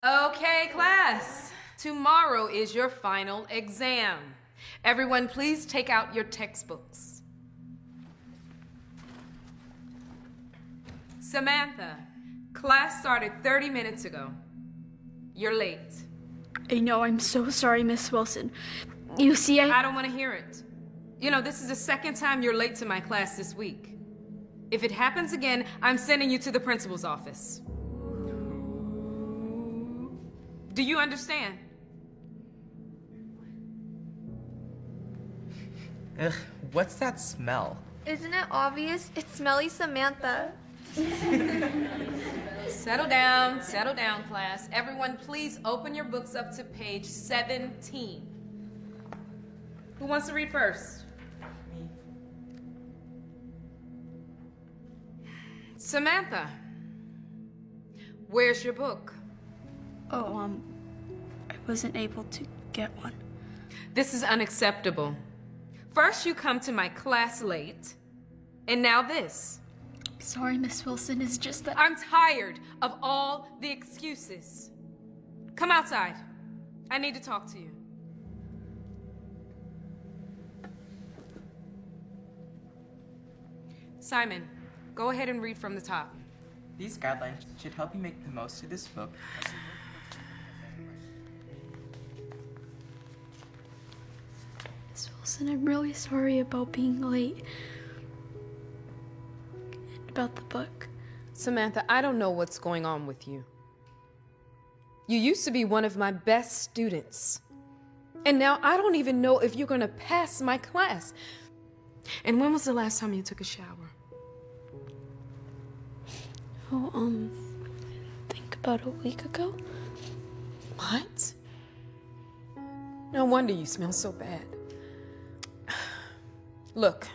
Okay, class. Tomorrow is your final exam. Everyone, please take out your textbooks. Samantha, class started 30 minutes ago. You're late. I know, I'm so sorry, Miss Wilson. You see, I don't want to hear it. You know, this is the second time you're late to my class this week. If it happens again, I'm sending you to the principal's office. Do you understand? Ugh, what's that smell? Isn't it obvious? It's smelly Samantha. Settle down, class. Everyone, please open your books up to page 17. Who wants to read first? Me. Samantha, where's your book? Oh, I wasn't able to get one. This is unacceptable. First you come to my class late, and now this. Sorry, Miss Wilson, it's just that I'm tired of all the excuses. Come outside. I need to talk to you. Simon, go ahead and read from the top. These guidelines should help you make the most of this book. Miss Wilson, I'm really sorry about being late. And about the book. Samantha, I don't know what's going on with you. You used to be one of my best students. And now I don't even know if you're gonna pass my class. And when was the last time you took a shower? Oh, I think about a week ago. What? No wonder you smell so bad. Look,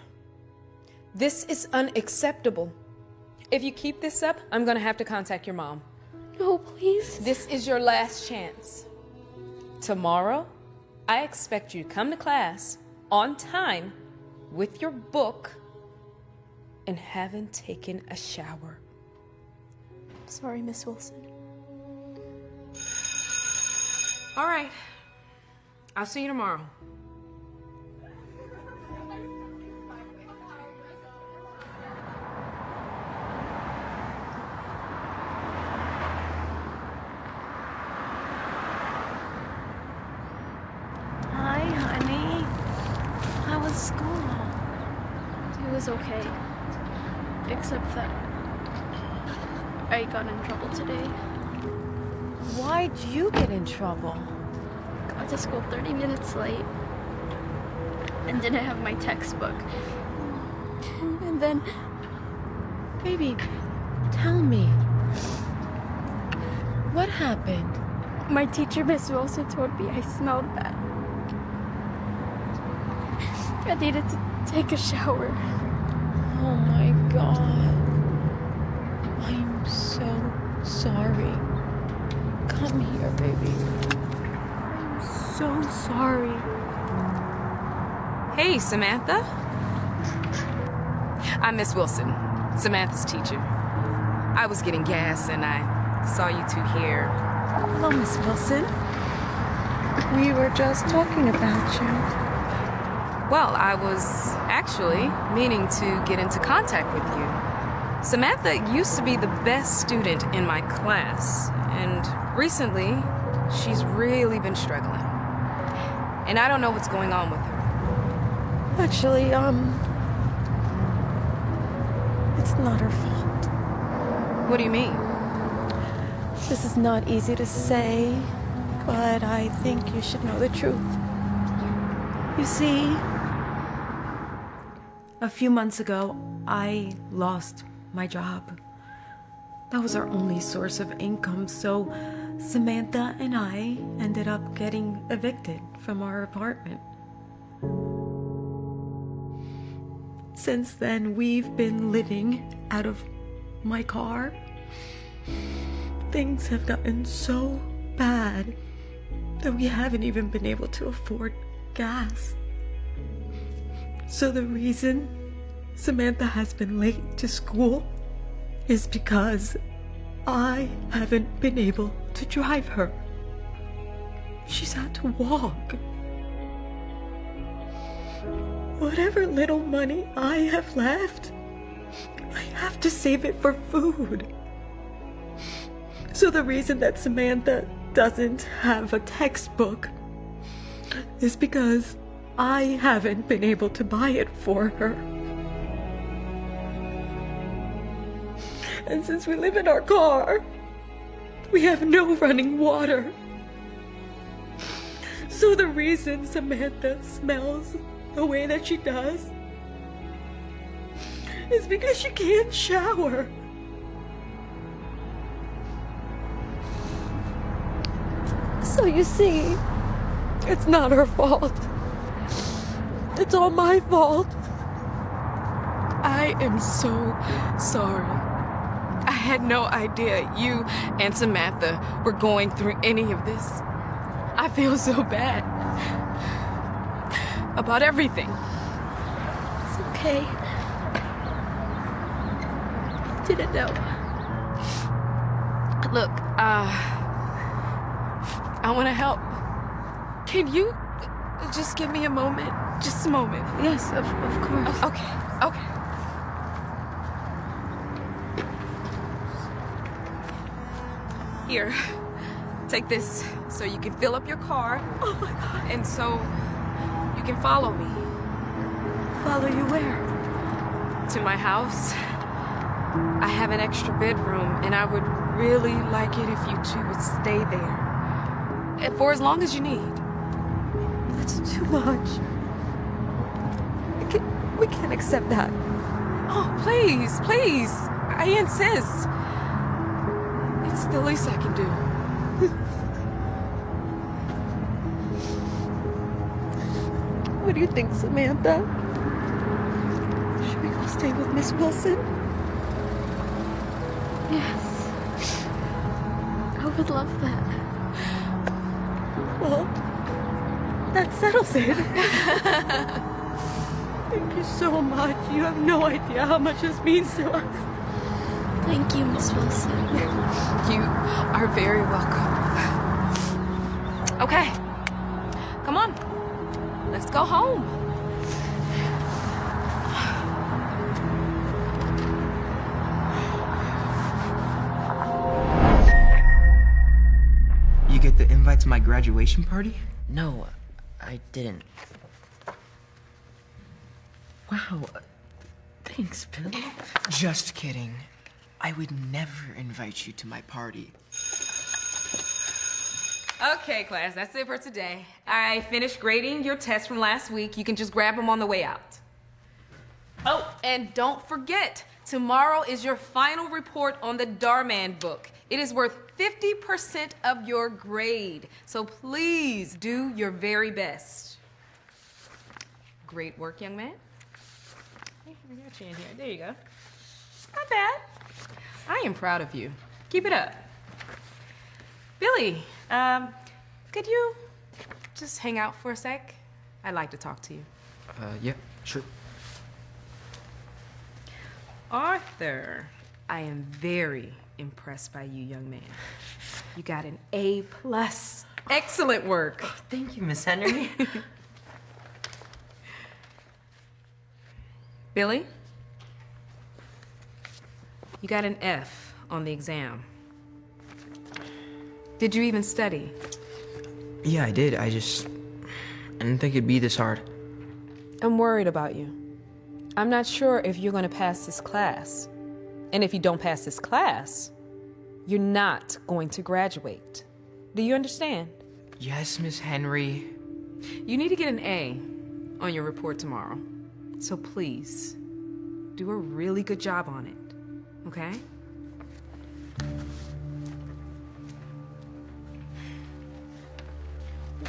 this is unacceptable. If you keep this up, I'm gonna have to contact your mom. No, please. This is your last chance. Tomorrow, I expect you to come to class on time with your book and haven't taken a shower. Sorry, Miss Wilson. All right. I'll see you tomorrow. Hi, honey. How was school? It was okay. Except that I got in trouble today. Why'd you get in trouble? Got to school 30 minutes late. And didn't have my textbook. And then Baby, tell me. What happened? my teacher, Miss Wilson, told me I smelled bad. I needed to take a shower. Oh my God. I'm so sorry. Come here, baby. I'm so sorry. Hey, Samantha. I'm Miss Wilson, Samantha's teacher. I was getting gas and I saw you two here. Hello, Miss Wilson. We were just talking about you. Well, I was actually meaning to get into contact with you. Samantha used to be the best student in my class, and recently, she's really been struggling. And I don't know what's going on with her. Actually, it's not her fault. What do you mean? This is not easy to say, but I think you should know the truth. You see, a few months ago, I lost my job. That was our only source of income, so Samantha and I ended up getting evicted from our apartment. Since then, we've been living out of my car. Things have gotten so bad that we haven't even been able to afford gas. So the reason Samantha has been late to school is because I haven't been able to drive her. She's had to walk. Whatever little money I have left, I have to save it for food. So the reason that Samantha doesn't have a textbook is because I haven't been able to buy it for her. And since we live in our car, we have no running water. So the reason Samantha smells the way that she does is because she can't shower. So you see, it's not her fault. It's all my fault. I am so sorry. I had no idea you and Samantha were going through any of this. I feel so bad about everything. It's okay. Didn't know. Look, I want to help. Can you just give me a moment? Just a moment. Yes, of course. Okay. Here, take this so you can fill up your car. Oh my God. And so you can follow me Follow you where? to my house. I have an extra bedroom, and I would really like it if you two would stay there for as long as you need. That's too much. We can't accept that. Oh, please. I insist. It's the least I can do. What do you think, Samantha? Should we go stay with Miss Wilson? Yes. I would love that. Well, that settles it. Thank you so much. You have no idea how much this means to us. Thank you, Miss Wilson. You are very welcome. Okay. Come on. Let's go home. You get the invite to my graduation party? No, I didn't. Wow. Thanks, Bill. Just kidding. I would never invite you to my party. Okay, class, that's it for today. I finished grading your test from last week. You can just grab them on the way out. Oh, and don't forget, tomorrow is your final report on the Darman book. It is worth 50% of your grade, so please do your very best. Great work, young man. Hey, we got you in here. There you go. Not bad. I am proud of you. Keep it up. Billy, could you just hang out for a sec? I'd like to talk to you. Yeah, sure. Arthur, I am very impressed by you, young man. You got an A+. Excellent work. Thank you, Miss Henry. Billy, you got an F on the exam. Did you even study? Yeah, I did. I didn't think it'd be this hard. I'm worried about you. I'm not sure if you're going to pass this class. And if you don't pass this class, you're not going to graduate. Do you understand? Yes, Miss Henry. You need to get an A on your report tomorrow. So please, do a really good job on it, okay?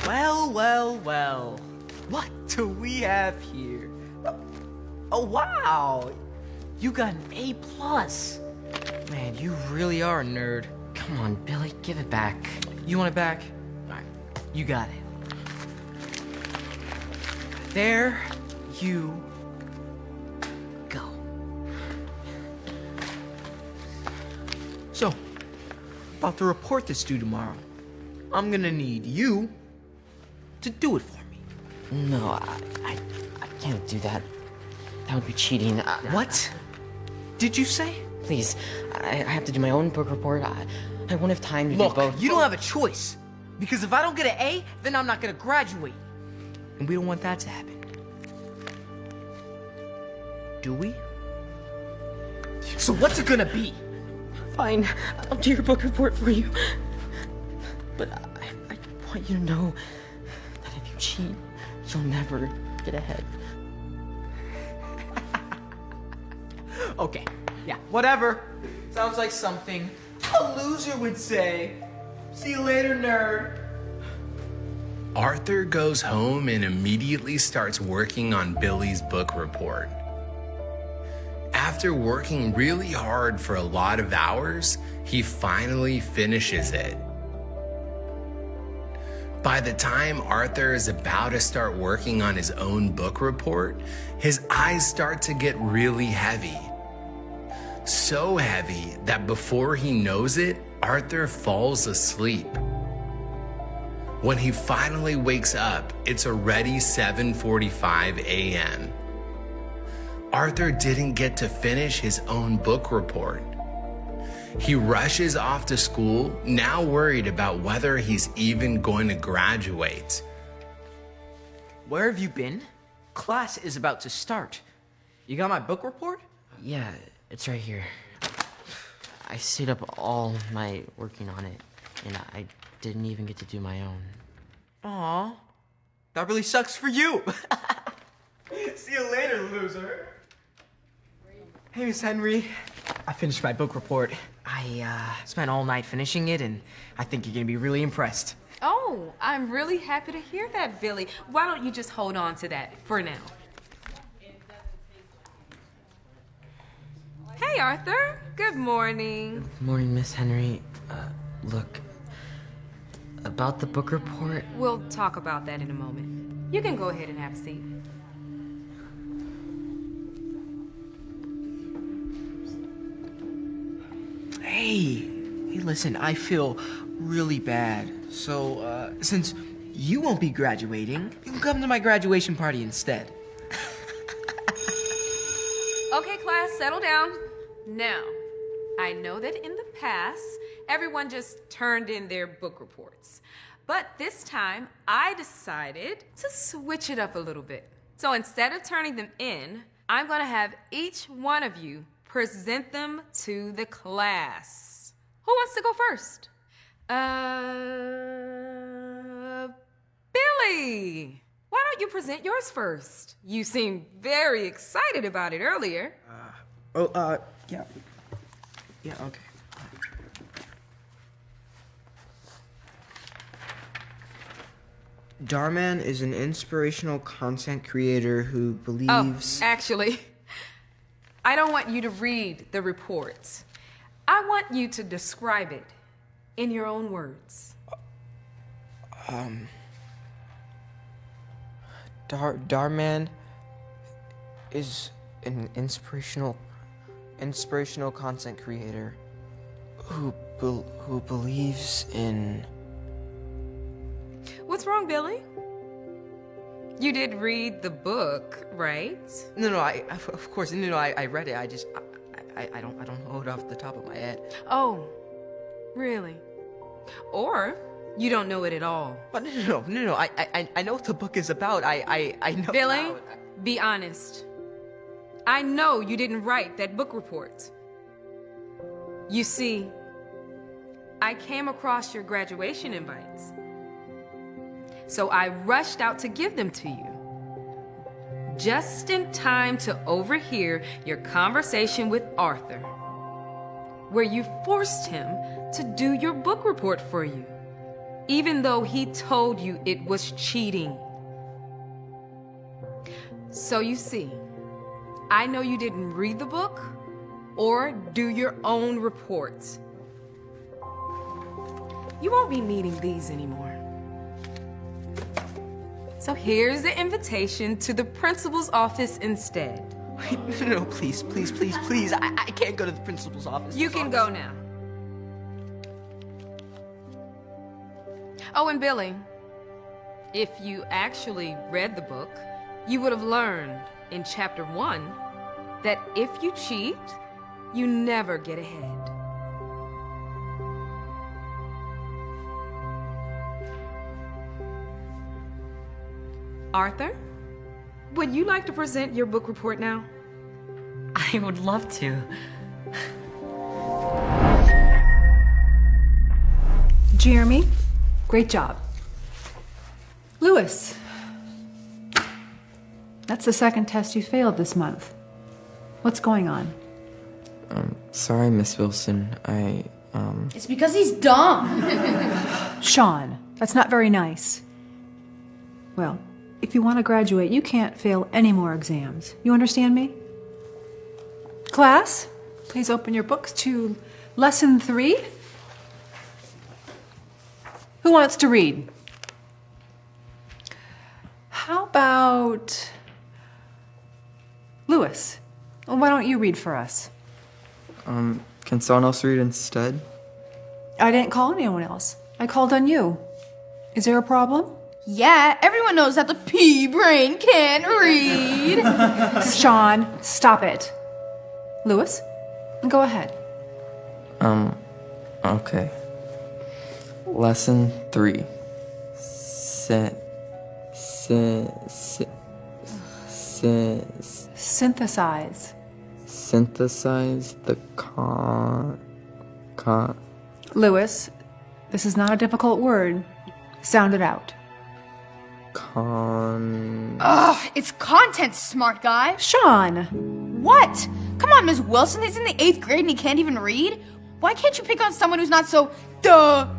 Well. What do we have here? Oh, wow. You got an A+. Man, you really are a nerd. Come on, Billy, give it back. You want it back? All right, you got it. There you go. So, about the report that's due tomorrow. I'm gonna need you to do it for me. No, I can't do that. That would be cheating. What did you say? Please, I have to do my own book report. I won't have time to do Look, both. you don't have a choice. Because if I don't get an A, then I'm not gonna graduate. And we don't want that to happen. Do we? So what's it gonna be? Fine, I'll do your book report for you. But I want you to know that if you cheat, you'll never get ahead. Okay, yeah, whatever. Sounds like something a loser would say. See you later, nerd. Arthur goes home and immediately starts working on Billy's book report. After working really hard for a lot of hours, he finally finishes it. By the time Arthur is about to start working on his own book report, his eyes start to get really heavy. So heavy that before he knows it, Arthur falls asleep. When he finally wakes up, it's already 7:45 a.m. Arthur didn't get to finish his own book report. He rushes off to school, now worried about whether he's even going to graduate. Where have you been? Class is about to start. You got my book report? Yeah, it's right here. I stayed up all night working on it, and I didn't even get to do my own. Aw, that really sucks for you. See you later, loser. Hey, Miss Henry. I finished my book report. I spent all night finishing it, and I think you're gonna be really impressed. Oh, I'm really happy to hear that, Billy. Why don't you just hold on to that for now? Hey, Arthur. Good morning. Good morning, Miss Henry. Look, about the book report. We'll talk about that in a moment. You can go ahead and have a seat. Hey, listen, I feel really bad. So, since you won't be graduating, you can come to my graduation party instead. Okay, class, settle down. Now, I know that in the past, everyone just turned in their book reports. But this time, I decided to switch it up a little bit. So instead of turning them in, I'm gonna have each one of you present them to the class. Who wants to go first? Billy! Why don't you present yours first? You seemed very excited about it earlier. Yeah. Yeah, okay. Darman is an inspirational content creator who believes... Oh, actually, I don't want you to read the report. I want you to describe it in your own words. Darman is an inspirational content creator who believes in... What's wrong, Billy? You did read the book, right? No, of course, I read it. I don't know it off the top of my head. Oh, really? Or you don't know it at all. But no, I know what the book is about. I know... Billy, be honest. I know you didn't write that book report. You see, I came across your graduation invites. So I rushed out to give them to you. Just in time to overhear your conversation with Arthur, where you forced him to do your book report for you, even though he told you it was cheating. So you see, I know you didn't read the book or do your own reports. You won't be needing these anymore. So here's the invitation to the principal's office instead. Wait, no, please. I can't go to the principal's office. You can go now. Oh, and Billy, if you actually read the book, you would have learned in chapter 1 that if you cheat, you never get ahead. Arthur, would you like to present your book report now? I would love to. Jeremy, great job. Lewis, that's the second test you failed this month. What's going on? Sorry, Miss Wilson. It's because he's dumb. Sean, that's not very nice. Well, if you want to graduate, you can't fail any more exams. You understand me? Class, please open your books to lesson 3. Who wants to read? How about Lewis? Well, why don't you read for us? Can someone else read instead? I didn't call anyone else. I called on you. Is there a problem? Yeah, everyone knows that the pea brain can't read. Sean, stop it. Lewis, go ahead. Okay. Lesson 3. Synthesize. Synthesize the Lewis, this is not a difficult word. Sound it out. Ugh, it's content, smart guy. Sean! What? Come on, Ms. Wilson, he's in the 8th grade and he can't even read? Why can't you pick on someone who's not so dumb?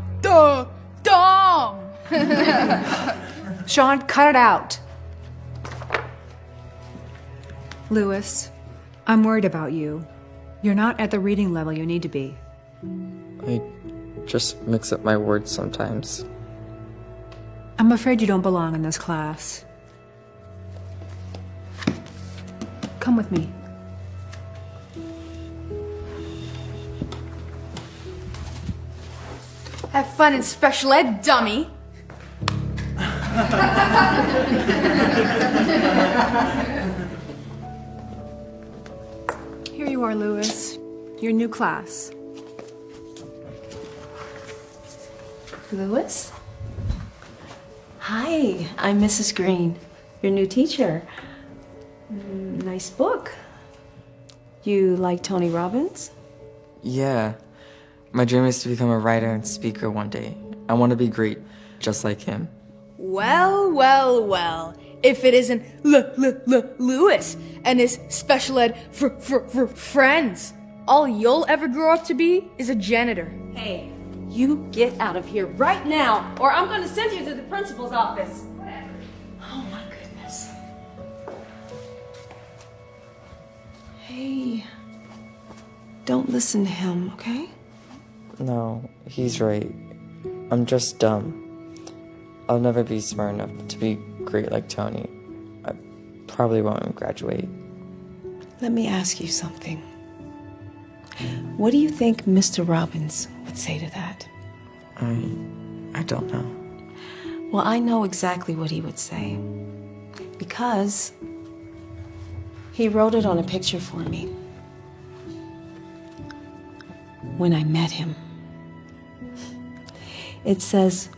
Sean, cut it out. Lewis, I'm worried about you. You're not at the reading level you need to be. I just mix up my words sometimes. I'm afraid you don't belong in this class. Come with me. Have fun in special ed, dummy. Here you are, Lewis. Your new class. Lewis? Hi, I'm Mrs. Green, your new teacher. Nice book. You like Tony Robbins? Yeah. My dream is to become a writer and speaker one day. I want to be great, just like him. Well, well, well. If it isn't Lewis and his special ed friends, all you'll ever grow up to be is a janitor. Hey, you get out of here right now, or I'm going to send you to the principal's office. Oh my goodness. Hey, don't listen to him, okay? No, he's right. I'm just dumb. I'll never be smart enough to be great like Tony. I probably won't graduate. Let me ask you something. What do you think Mr. Robbins would say to that? I don't know. Well, I know exactly what he would say. Because he wrote it on a picture for me. When I met him. It says,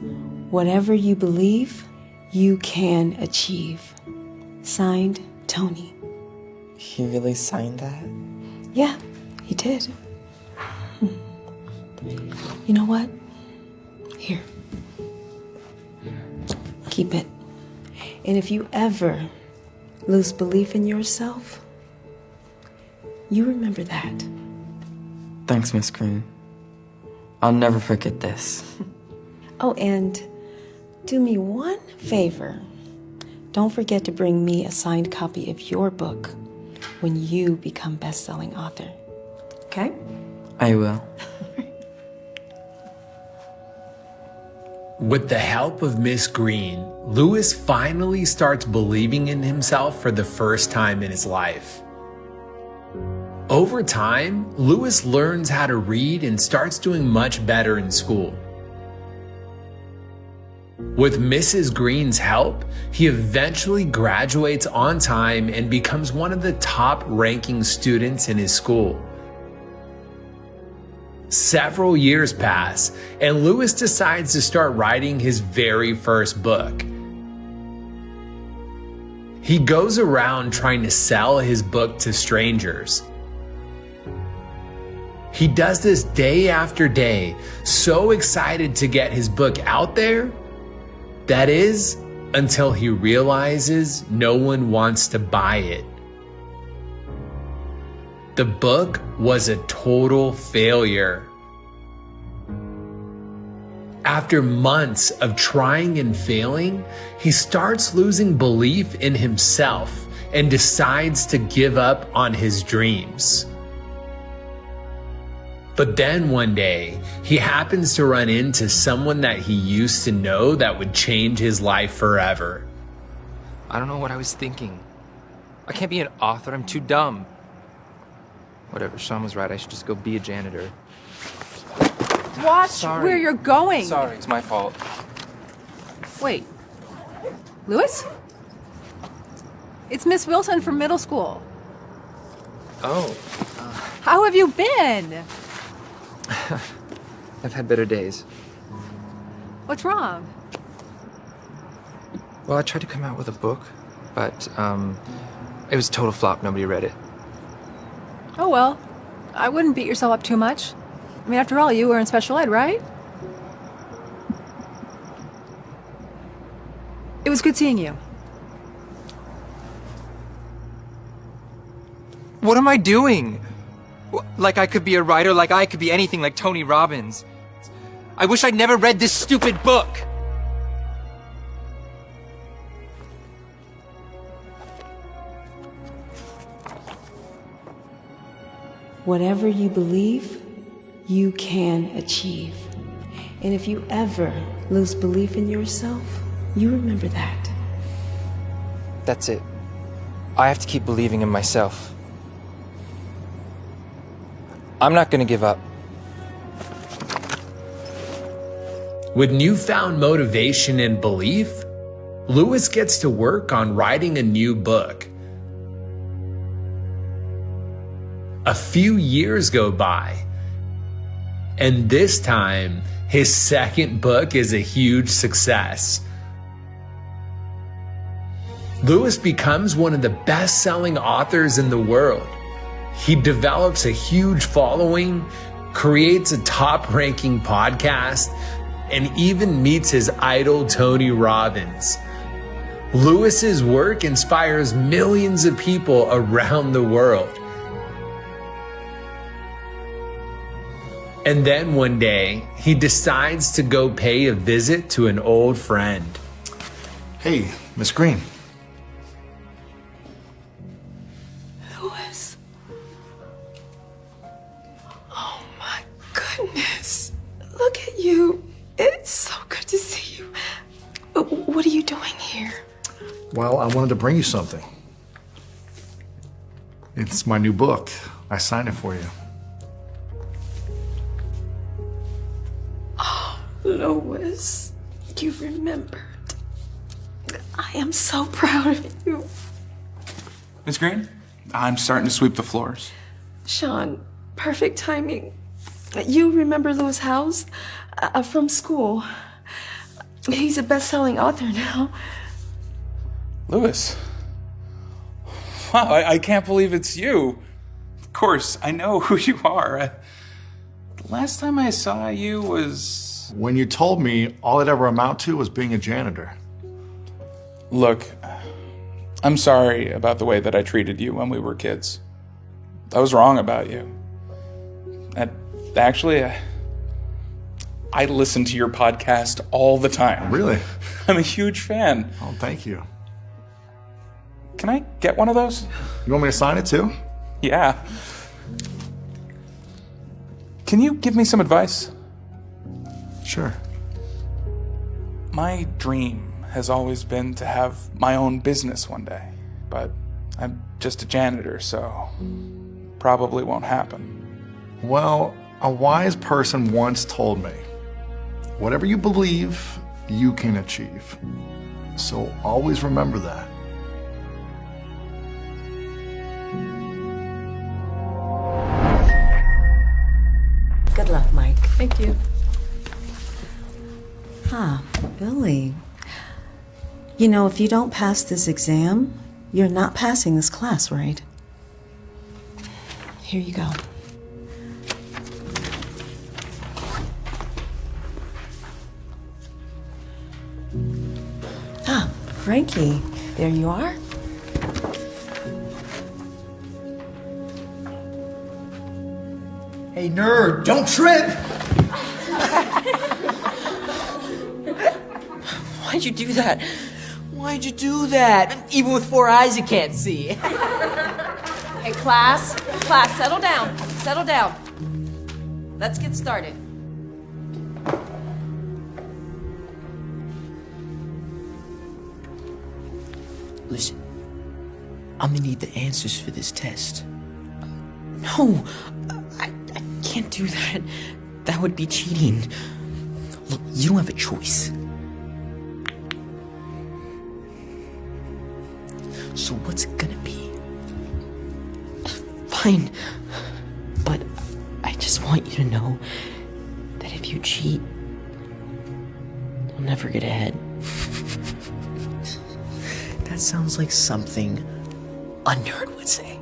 whatever you believe, you can achieve. Signed, Tony. He really signed that? Yeah, he did. You know what? Here. Keep it. And if you ever lose belief in yourself, you remember that. Thanks, Miss Green. I'll never forget this. Oh, and do me one favor. Don't forget to bring me a signed copy of your book when you become best-selling author. Okay? I will. With the help of Miss Green, Lewis finally starts believing in himself for the first time in his life. Over time, Lewis learns how to read and starts doing much better in school. With Mrs. Green's help, he eventually graduates on time and becomes one of the top-ranking students in his school. Several years pass, and Lewis decides to start writing his very first book. He goes around trying to sell his book to strangers. He does this day after day, so excited to get his book out there. That is, until he realizes no one wants to buy it. The book was a total failure. After months of trying and failing, he starts losing belief in himself and decides to give up on his dreams. But then one day, he happens to run into someone that he used to know that would change his life forever. I don't know what I was thinking. I can't be an author, I'm too dumb. Whatever, Sean was right, I should just go be a janitor. Watch where you're going. Sorry, it's my fault. Wait. Lewis? It's Miss Wilson from middle school. Oh. How have you been? I've had better days. What's wrong? Well, I tried to come out with a book, but, it was a total flop. Nobody read it. Oh, well. I wouldn't beat yourself up too much. I mean, after all, you were in special ed, right? It was good seeing you. What am I doing? Like I could be a writer, like I could be anything like Tony Robbins. I wish I'd never read this stupid book. Whatever you believe, you can achieve. And if you ever lose belief in yourself, you remember that. That's it. I have to keep believing in myself. I'm not gonna give up. With newfound motivation and belief, Lewis gets to work on writing a new book. A few years go by, and this time, his second book is a huge success. Lewis becomes one of the best-selling authors in the world. He develops a huge following, creates a top-ranking podcast, and even meets his idol Tony Robbins. Lewis's work inspires millions of people around the world. And then one day, he decides to go pay a visit to an old friend. Hey, Miss Green. Lewis. Oh my goodness. Look at you. It's so good to see you. What are you doing here? Well, I wanted to bring you something. It's my new book. I signed it for you. Oh, Lewis, you remembered. I am so proud of you. Miss Green, I'm starting to sweep the floors. Sean, perfect timing. You remember Lewis Howes from school. He's a best-selling author now. Lewis. Wow, I can't believe it's you. Of course, I know who you are. The last time I saw you was... When you told me all it ever amounted to was being a janitor. Look, I'm sorry about the way that I treated you when we were kids. I was wrong about you. Actually, I listen to your podcast all the time. Really? I'm a huge fan. Oh, thank you. Can I get one of those? You want me to sign it too? Yeah. Can you give me some advice? Sure. My dream has always been to have my own business one day, but I'm just a janitor, so probably won't happen. Well, a wise person once told me, whatever you believe, you can achieve. So always remember that. Good luck, Mike. Thank you. Huh, Billy. You know, if you don't pass this exam, you're not passing this class, right? Here you go. Ah, Frankie, there you are. Hey, nerd, don't trip! Why'd you do that? Why'd you do that? Even with 4 eyes, you can't see. Hey, class, settle down. Settle down. Let's get started. Listen, I'm gonna need the answers for this test. No, I can't do that. That would be cheating. Look, you don't have a choice. So what's it gonna be? Fine, but I just want you to know that if you cheat, you'll never get ahead. That sounds like something a nerd would say.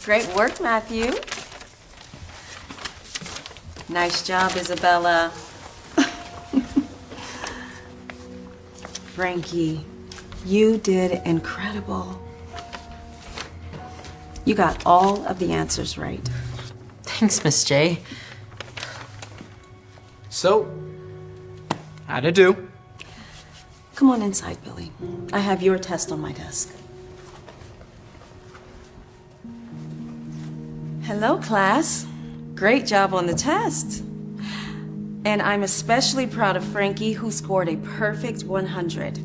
Great work, Matthew. Nice job, Isabella. Frankie, you did incredible. You got all of the answers right. Thanks, Miss J. So, how'd I do? Come on inside, Billy. I have your test on my desk. Hello, class. Great job on the test. And I'm especially proud of Frankie, who scored a perfect 100.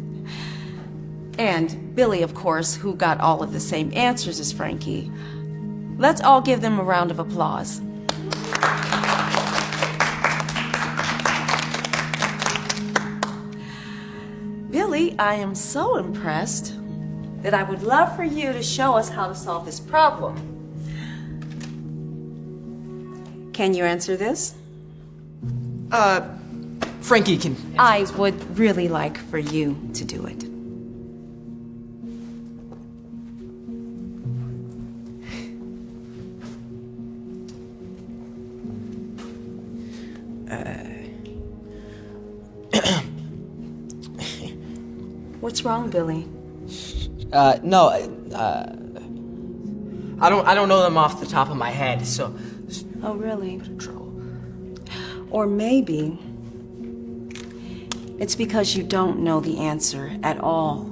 And Billy, of course, who got all of the same answers as Frankie. Let's all give them a round of applause. Billy, I am so impressed that I would love for you to show us how to solve this problem. Can you answer this? Frankie can. I would really like for you to do it. What's wrong, Billy? No, I don't know them off the top of my head, so. Oh, really? Or maybe it's because you don't know the answer at all.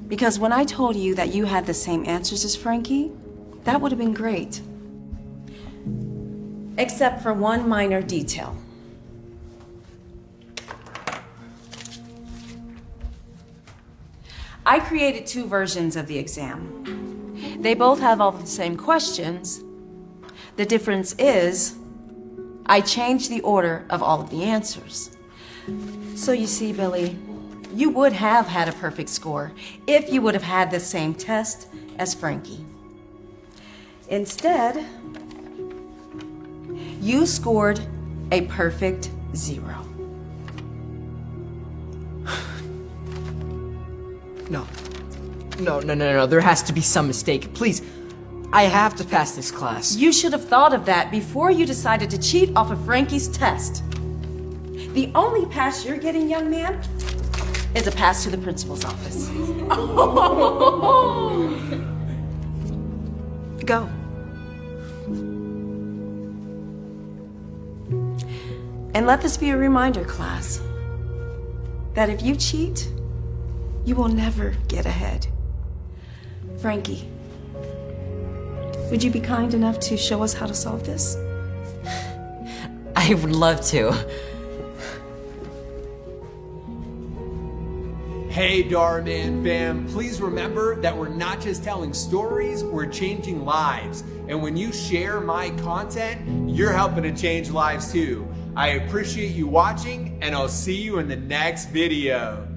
Because when I told you that you had the same answers as Frankie, that would have been great. Except for one minor detail. I created 2 versions of the exam. They both have all the same questions. The difference is, I changed the order of all of the answers. So you see, Billy, you would have had a perfect score if you would have had the same test as Frankie. Instead, you scored a perfect 0. No. There has to be some mistake. Please, I have to pass this class. You should have thought of that before you decided to cheat off of Frankie's test. The only pass you're getting, young man, is a pass to the principal's office. Go. And let this be a reminder, class, that if you cheat, you will never get ahead. Frankie, would you be kind enough to show us how to solve this? I would love to. Hey Dhar Mann fam, please remember that we're not just telling stories, we're changing lives. And when you share my content, you're helping to change lives too. I appreciate you watching, and I'll see you in the next video.